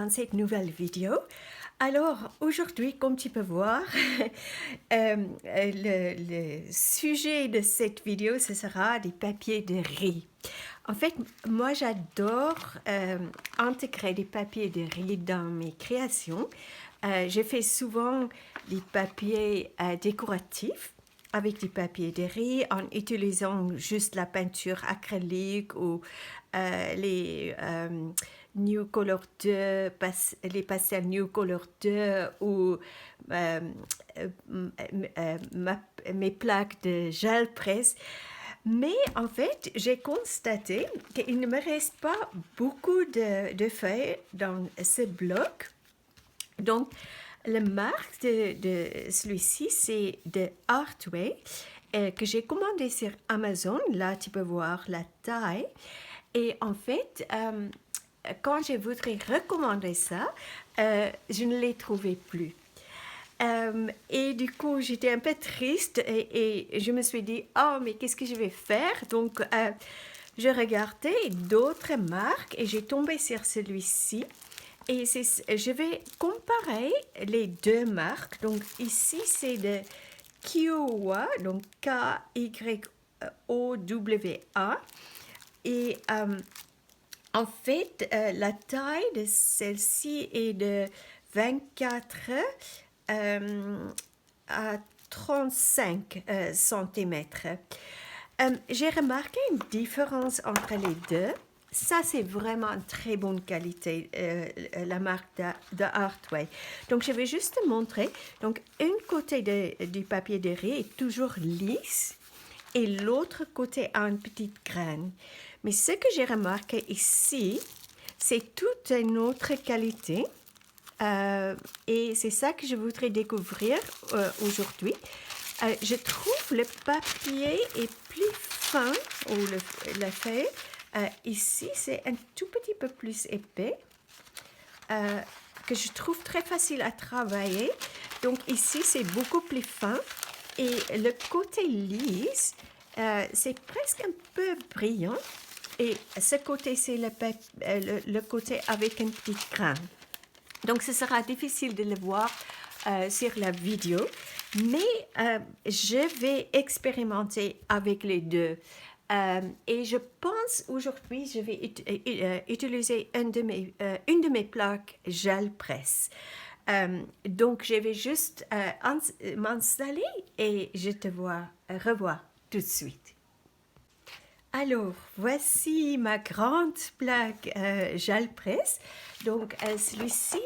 dans cette nouvelle vidéo. Alors aujourd'hui, comme tu peux voir, le sujet de cette vidéo, ce sera des papiers de riz. En fait, moi j'adore intégrer des papiers de riz dans mes créations. Je fais souvent des papiers décoratifs avec des papiers de riz en utilisant juste la peinture acrylique ou les New Color 2, les pastels New Color 2 ou mes plaques de gel presse. Mais en fait, j'ai constaté qu'il ne me reste pas beaucoup de feuilles dans ce bloc. Donc, la marque de celui-ci, c'est de Artway, que j'ai commandé sur Amazon. Là, tu peux voir la taille. Et en fait, quand je voudrais recommander ça, je ne les trouvais plus. Et du coup, j'étais un peu triste et je me suis dit, oh, mais qu'est-ce que je vais faire? Donc, je regardais d'autres marques et j'ai tombé sur celui-ci. Et je vais comparer les deux marques. Donc, ici, c'est de Kiowa, donc K-Y-O-W-A. Et en fait, la taille de celle-ci est de 24 à 35 cm. J'ai remarqué une différence entre les deux. Ça, c'est vraiment une très bonne qualité, la marque de Artway. Donc, je vais juste te montrer. Donc, un côté du papier de riz est toujours lisse et l'autre côté a une petite graine. Mais ce que j'ai remarqué ici, c'est toute une autre qualité. Et c'est ça que je voudrais découvrir aujourd'hui. Je trouve le papier est plus fin, ou la feuille. Ici, c'est un tout petit peu plus épais, que je trouve très facile à travailler. Donc ici, c'est beaucoup plus fin. Et le côté lisse, c'est presque un peu brillant. Et ce côté, c'est le côté avec un petit grain. Donc, ce sera difficile de le voir sur la vidéo, mais je vais expérimenter avec les deux. Et je pense aujourd'hui, je vais utiliser une de mes plaques gel presse. Donc, je vais juste m'installer et je te revois tout de suite. Alors, voici ma grande plaque gel presse. Donc, celui-ci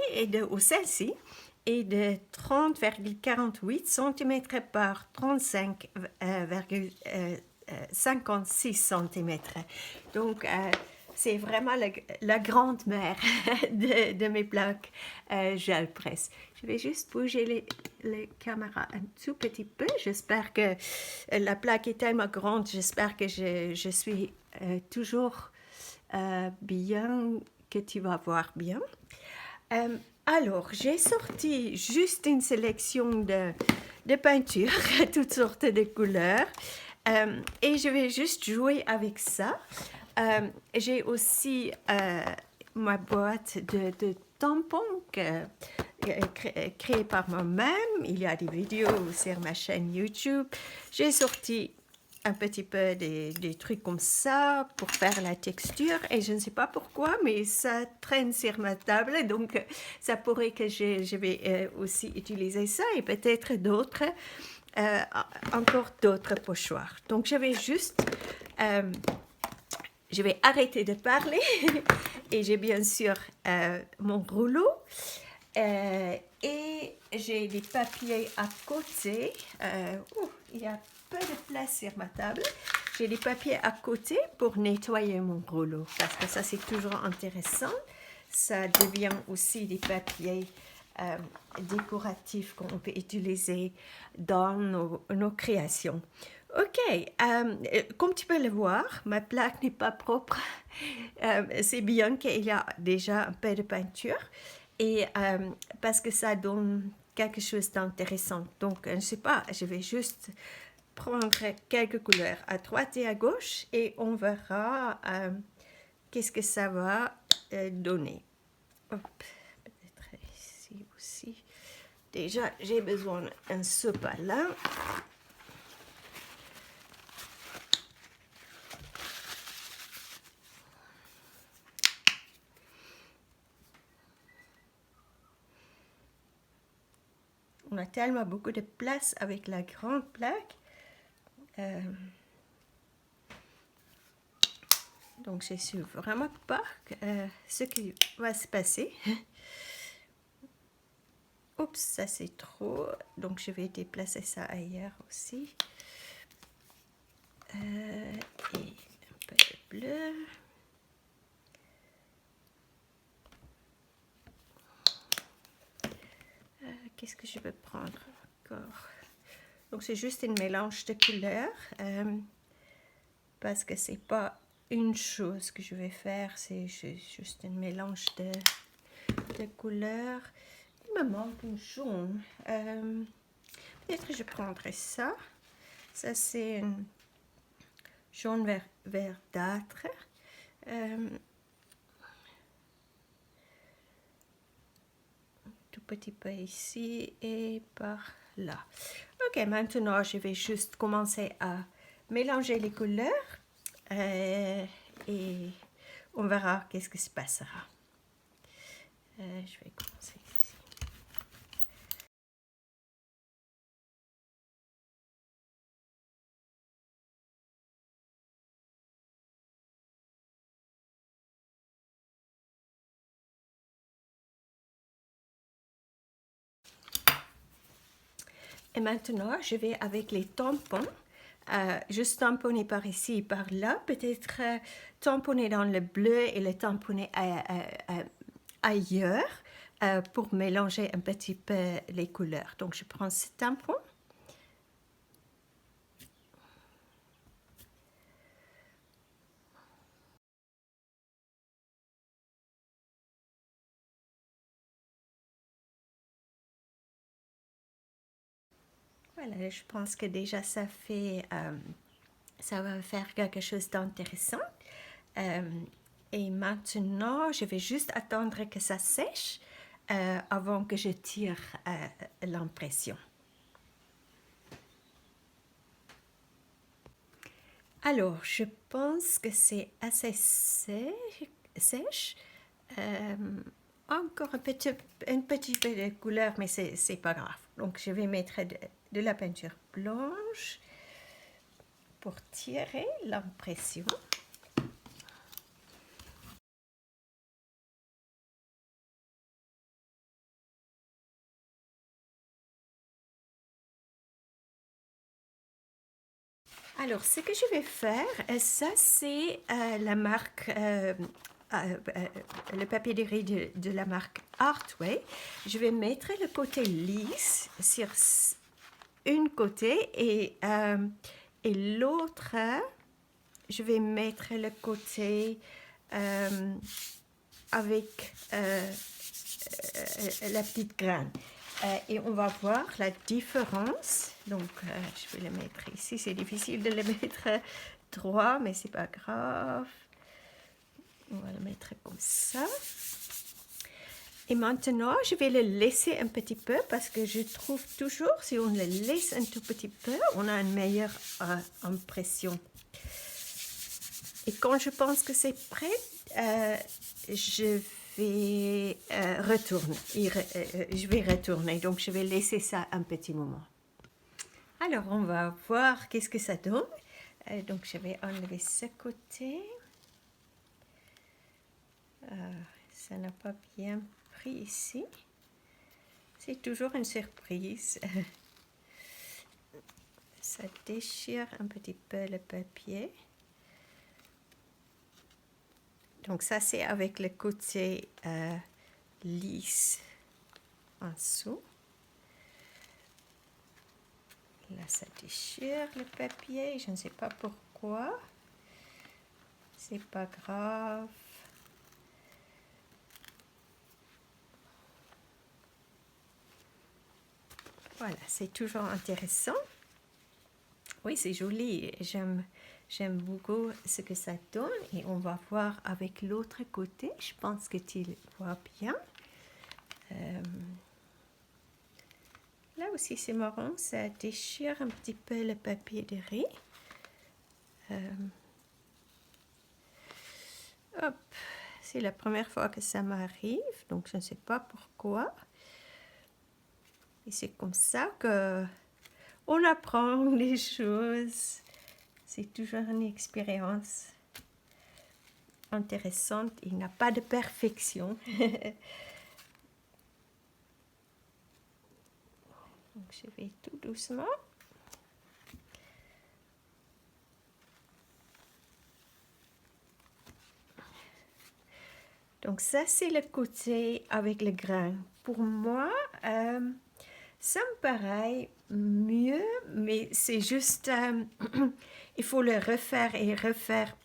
ou celle-ci est de 30,48 cm par 35,56 cm. Donc, c'est vraiment la grande mère de mes plaques gel presse. Je vais juste bouger les caméras un tout petit peu. J'espère que la plaque est tellement grande. J'espère que je suis toujours bien, que tu vas voir bien. Alors, j'ai sorti juste une sélection de peintures, toutes sortes de couleurs. Et je vais juste jouer avec ça. J'ai aussi ma boîte de tampons créée par moi-même. Il y a des vidéos sur ma chaîne YouTube. J'ai sorti un petit peu des trucs comme ça pour faire la texture et je ne sais pas pourquoi, mais ça traîne sur ma table, donc ça pourrait que je vais aussi utiliser ça et peut-être d'autres, encore d'autres pochoirs. Donc je vais juste... je vais arrêter de parler et j'ai bien sûr mon rouleau et j'ai des papiers à côté. Il y a peu de place sur ma table. J'ai des papiers à côté pour nettoyer mon rouleau parce que ça c'est toujours intéressant. Ça devient aussi des papiers décoratifs qu'on peut utiliser dans nos créations. Ok, comme tu peux le voir, ma plaque n'est pas propre. C'est bien qu'il y a déjà un peu de peinture et parce que ça donne quelque chose d'intéressant. Donc, je ne sais pas, je vais juste prendre quelques couleurs à droite et à gauche et on verra qu'est-ce que ça va donner. Hop. Déjà, j'ai besoin d'un sopalin. On a tellement beaucoup de place avec la grande plaque. Donc, je ne sais vraiment pas ce qui va se passer. Oups, ça c'est trop. Donc, je vais déplacer ça ailleurs aussi. Et un peu de bleu. Qu'est-ce que je vais prendre encore? Donc, c'est juste un mélange de couleurs. Parce que c'est pas une chose que je vais faire, c'est juste un mélange de couleurs. Il me manque une jaune. Peut-être que je prendrai ça. Ça, c'est un jaune verdâtre. Tout petit peu ici et par là. Ok, maintenant, je vais juste commencer à mélanger les couleurs. Et on verra qu'est-ce qui se passera. Je vais commencer ici. Et maintenant, je vais avec les tampons, juste tamponner par ici et par là, peut-être tamponner dans le bleu et le tamponner ailleurs pour mélanger un petit peu les couleurs. Donc, je prends ce tampon. Voilà, je pense que déjà ça va faire quelque chose d'intéressant. Et maintenant, je vais juste attendre que ça sèche avant que je tire l'impression. Alors, je pense que c'est assez sèche. Encore un petit peu de couleur, mais c'est pas grave. Donc, je vais mettre de la peinture blanche pour tirer l'impression. Alors, ce que je vais faire, ça c'est la marque, le papier de riz de la marque Artway. Je vais mettre le côté lisse sur une côté et l'autre, je vais mettre le côté avec la petite graine. Et on va voir la différence. Donc, je vais le mettre ici. C'est difficile de le mettre droit, mais c'est pas grave. On va le mettre comme ça. Et maintenant, je vais le laisser un petit peu parce que je trouve toujours, si on le laisse un tout petit peu, on a une meilleure impression. Et quand je pense que c'est prêt, je vais retourner. Je vais retourner, donc je vais laisser ça un petit moment. Alors, on va voir qu'est-ce que ça donne. Donc, je vais enlever ce côté. Ça n'a pas bien pris ici. C'est toujours une surprise. Ça déchire un petit peu le papier. Donc ça, c'est avec le côté lisse en dessous. Là, ça déchire le papier. Je ne sais pas pourquoi. C'est pas grave. Voilà, c'est toujours intéressant. Oui, c'est joli. J'aime beaucoup ce que ça donne. Et on va voir avec l'autre côté. Je pense que tu le vois bien. Là aussi, c'est marrant, ça déchire un petit peu le papier de riz. Hop, c'est la première fois que ça m'arrive, donc je ne sais pas pourquoi. Et c'est comme ça que on apprend les choses. C'est toujours une expérience intéressante. Il n'y a pas de perfection. Donc je vais tout doucement. Donc ça, c'est le côté avec le grain. Pour moi, ça me paraît mieux, mais c'est juste, il faut le refaire et refaire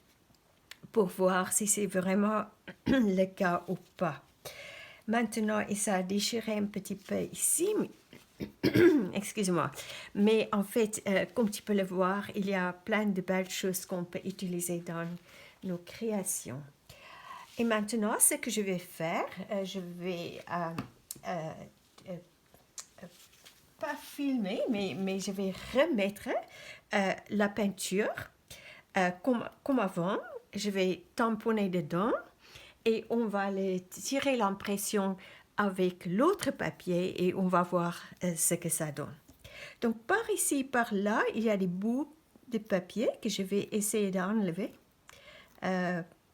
pour voir si c'est vraiment le cas ou pas. Maintenant, et ça a déchiré un petit peu ici, excuse-moi, mais en fait, comme tu peux le voir, il y a plein de belles choses qu'on peut utiliser dans nos créations. Et maintenant, ce que je vais faire, je vais pas filmer, mais je vais remettre la peinture comme avant. Je vais tamponner dedans et on va tirer l'impression avec l'autre papier et on va voir ce que ça donne. Donc par ici, par là, il y a des bouts de papier que je vais essayer d'enlever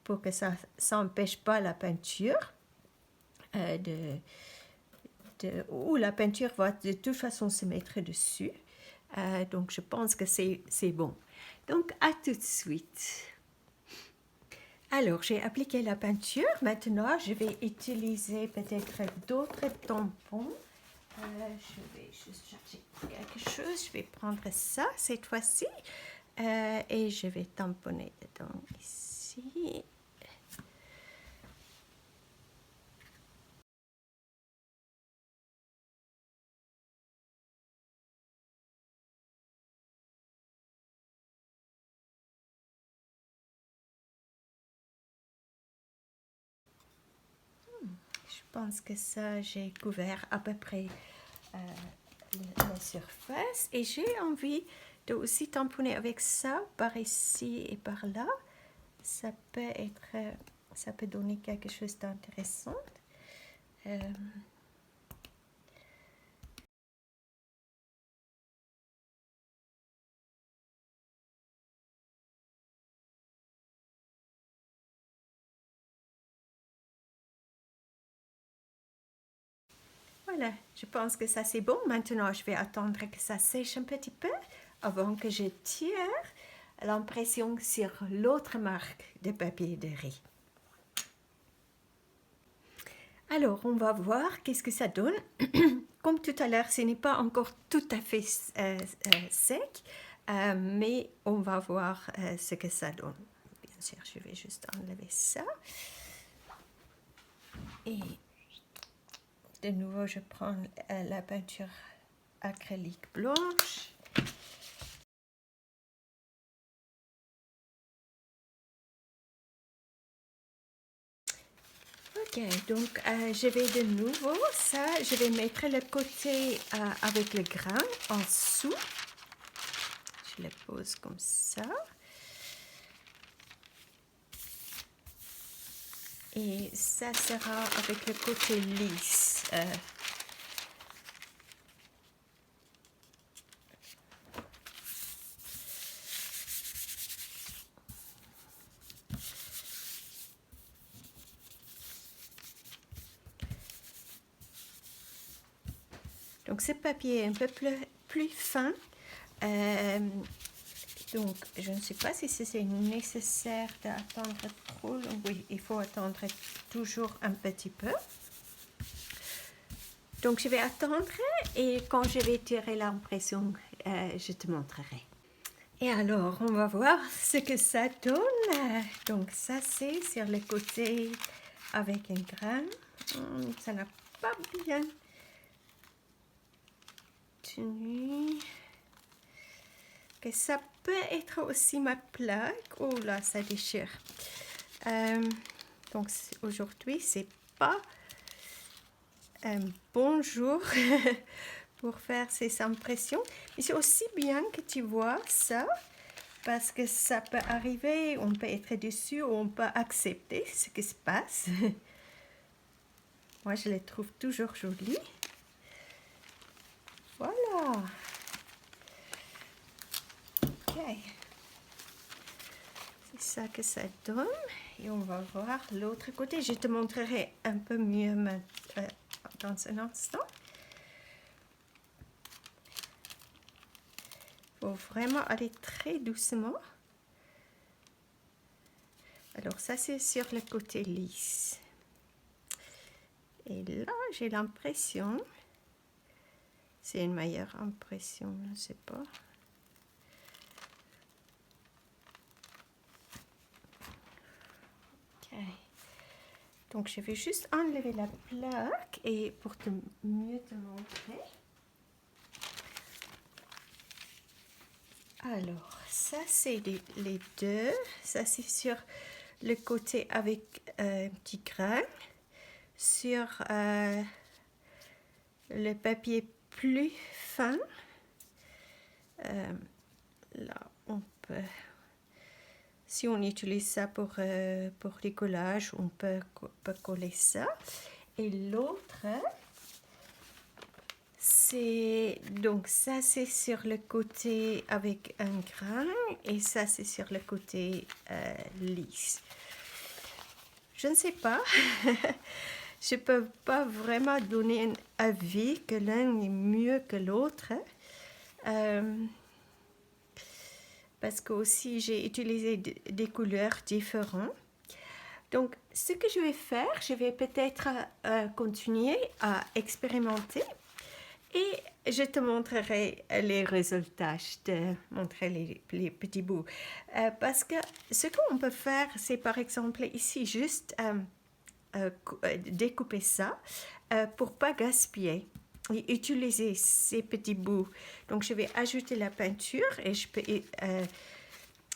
pour que ça n'empêche pas la peinture où la peinture va de toute façon se mettre dessus. Donc je pense que c'est bon. Donc à tout de suite. Alors j'ai appliqué la peinture. Maintenant je vais utiliser peut-être d'autres tampons. Je vais juste chercher quelque chose. Je vais prendre ça cette fois-ci. Et je vais tamponner dedans ici. Je pense que ça, j'ai couvert à peu près la surface. Et j'ai envie de aussi tamponner avec ça, par ici et par là. Ça peut donner quelque chose d'intéressant. Voilà, je pense que ça c'est bon. Maintenant, je vais attendre que ça sèche un petit peu avant que je tire l'impression sur l'autre marque de papier de riz. Alors, on va voir qu'est-ce que ça donne. Comme tout à l'heure, ce n'est pas encore tout à fait sec, mais on va voir ce que ça donne. Bien sûr, je vais juste enlever ça. Et de nouveau, je prends la peinture acrylique blanche. Ok, donc je vais de nouveau, je vais mettre le côté avec le grain en dessous. Je le pose comme ça. Et ça sera avec le côté lisse. Donc ce papier est un peu plus fin. Donc je ne sais pas si c'est nécessaire d'attendre trop. Oui, il faut attendre toujours un petit peu. Donc je vais attendre et quand je vais tirer l'impression, je te montrerai. Et alors, on va voir ce que ça donne. Donc ça c'est sur le côté avec un grain. Ça n'a pas bien tenu. Que ça peut être aussi ma plaque. Oh là, ça déchire. Donc aujourd'hui, c'est pas un bon jour pour faire ces impressions. Mais c'est aussi bien que tu vois ça, parce que ça peut arriver, on peut être déçu ou on peut accepter ce qui se passe. Moi, je les trouve toujours jolies. Voilà. Ok. C'est ça que ça donne. Et on va voir l'autre côté. Je te montrerai un peu mieux dans un instant. Il faut vraiment aller très doucement. Alors ça, c'est sur le côté lisse. Et là, j'ai l'impression, c'est une meilleure impression, je ne sais pas. Ok. Donc, je vais juste enlever la plaque et pour mieux te montrer. Alors, ça, c'est les deux. Ça, c'est sur le côté avec un petit grain. Sur le papier plus fin. Là, on peut... Si on utilise ça pour les collages, on peut coller ça. Et l'autre, c'est... Donc ça, c'est sur le côté avec un grain. Et ça, c'est sur le côté lisse. Je ne sais pas. Je ne peux pas vraiment donner un avis que l'un est mieux que l'autre. Parce que aussi j'ai utilisé des couleurs différentes. Donc, ce que je vais faire, je vais peut-être continuer à expérimenter et je te montrerai les résultats. Je te montrerai les petits bouts. Parce que ce qu'on peut faire, c'est par exemple ici juste découper ça pour pas gaspiller. Et utiliser ces petits bouts. Donc, je vais ajouter la peinture et je peux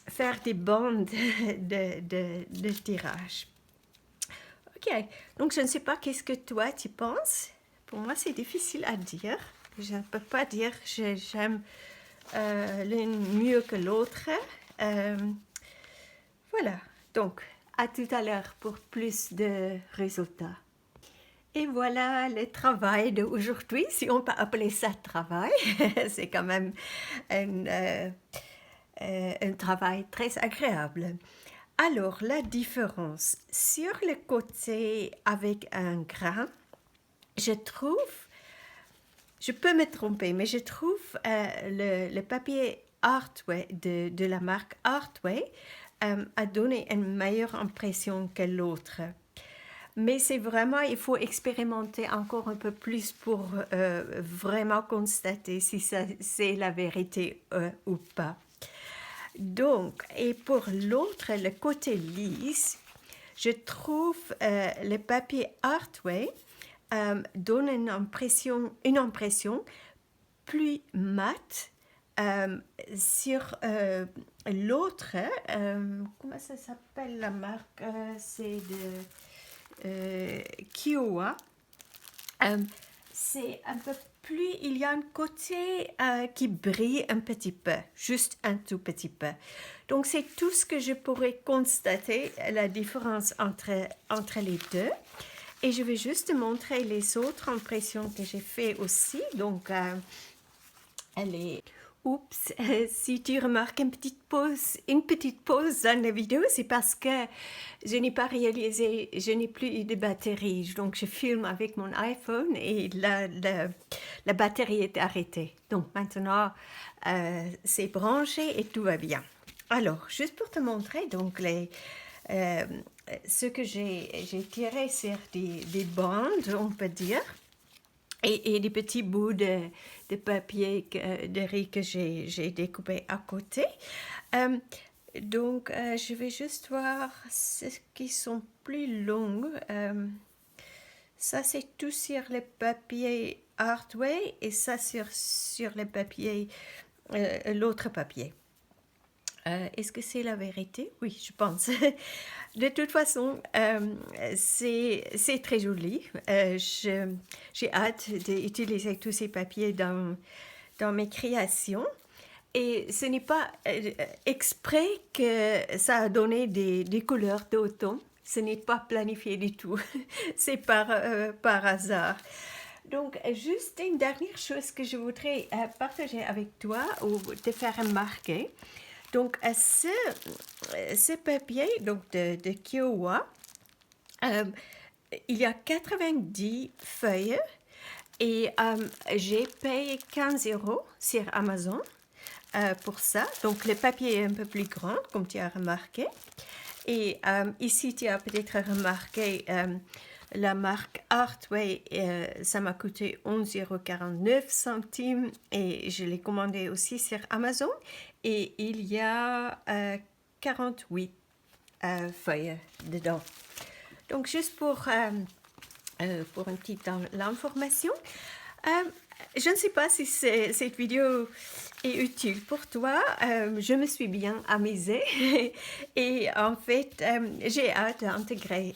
faire des bandes de tirage. Ok, donc je ne sais pas qu'est-ce que toi tu penses. Pour moi, c'est difficile à dire. Je ne peux pas dire que j'aime l'un mieux que l'autre. Voilà, donc à tout à l'heure pour plus de résultats. Et voilà le travail d'aujourd'hui, si on peut appeler ça travail. C'est quand même un travail très agréable. Alors, la différence, sur le côté avec un grain, je trouve, je peux me tromper, mais je trouve le papier Artway de la marque Artway a donné une meilleure impression que l'autre. Mais c'est vraiment, il faut expérimenter encore un peu plus pour vraiment constater si c'est la vérité ou pas. Donc, et pour l'autre, le côté lisse, je trouve le papier Artway donne une impression plus mate sur l'autre. Comment ça s'appelle la marque? C'est de Kiowa. C'est un peu plus, il y a un côté qui brille un petit peu, juste un tout petit peu. Donc, c'est tout ce que je pourrais constater, la différence entre les deux. Et je vais juste montrer les autres impressions que j'ai fait aussi. Donc, elle est... Oups, si tu remarques une petite pause dans la vidéo, c'est parce que je n'ai pas réalisé, je n'ai plus de batterie. Donc, je filme avec mon iPhone et la batterie est arrêtée. Donc, maintenant, c'est branché et tout va bien. Alors, juste pour te montrer, donc, ce que j'ai tiré sur des bandes, on peut dire. Et des petits bouts de papier de riz que j'ai découpé à côté. Donc, je vais juste voir ceux qui sont plus longs. Ça, c'est tout sur le papier Artway et ça sur le papier, l'autre papier. Est-ce que c'est la vérité? Oui, je pense. De toute façon, c'est très joli. J'ai hâte d'utiliser tous ces papiers dans mes créations. Et ce n'est pas exprès que ça a donné des couleurs d'automne. Ce n'est pas planifié du tout. C'est par hasard. Donc, juste une dernière chose que je voudrais partager avec toi ou te faire remarquer. Donc, ce papier donc de Kiowa, il y a 90 feuilles et j'ai payé 15 € sur Amazon pour ça. Donc, le papier est un peu plus grand, comme tu as remarqué. Et ici, tu as peut-être remarqué la marque Artway, ça m'a coûté 11,49 € et je l'ai commandé aussi sur Amazon. Et il y a 48 feuilles dedans. Donc, juste pour une petite information, je ne sais pas si cette vidéo est utile pour toi. Je me suis bien amusée et en fait, j'ai hâte d'intégrer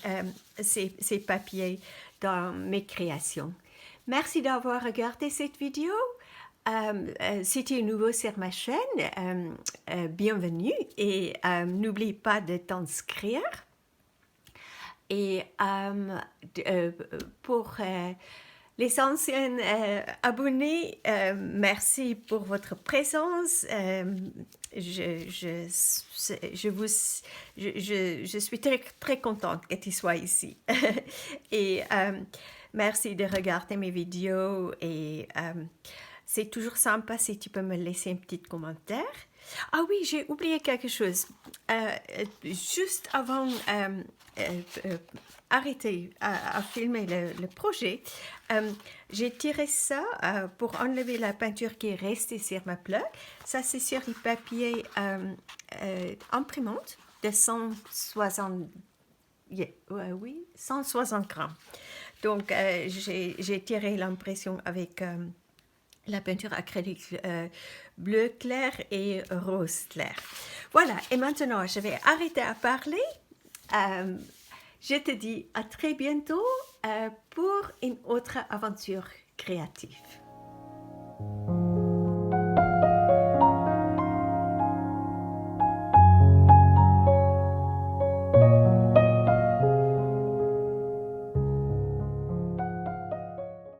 ces papiers dans mes créations. Merci d'avoir regardé cette vidéo. Si tu es nouveau sur ma chaîne, bienvenue et n'oublie pas de t'inscrire. Et pour les anciens abonnés, merci pour votre présence. Je suis très, très contente que tu sois ici. Et merci de regarder mes vidéos et c'est toujours sympa si tu peux me laisser un petit commentaire. Ah oui, j'ai oublié quelque chose. Juste avant arrêter à filmer le projet, j'ai tiré ça pour enlever la peinture qui est restée sur ma plaque. Ça, c'est sur du papier imprimante de 160, oui, 160 grammes. Donc, j'ai tiré l'impression avec la peinture acrylique bleu clair et rose clair. Voilà, et maintenant, je vais arrêter à parler. Je te dis à très bientôt pour une autre aventure créative.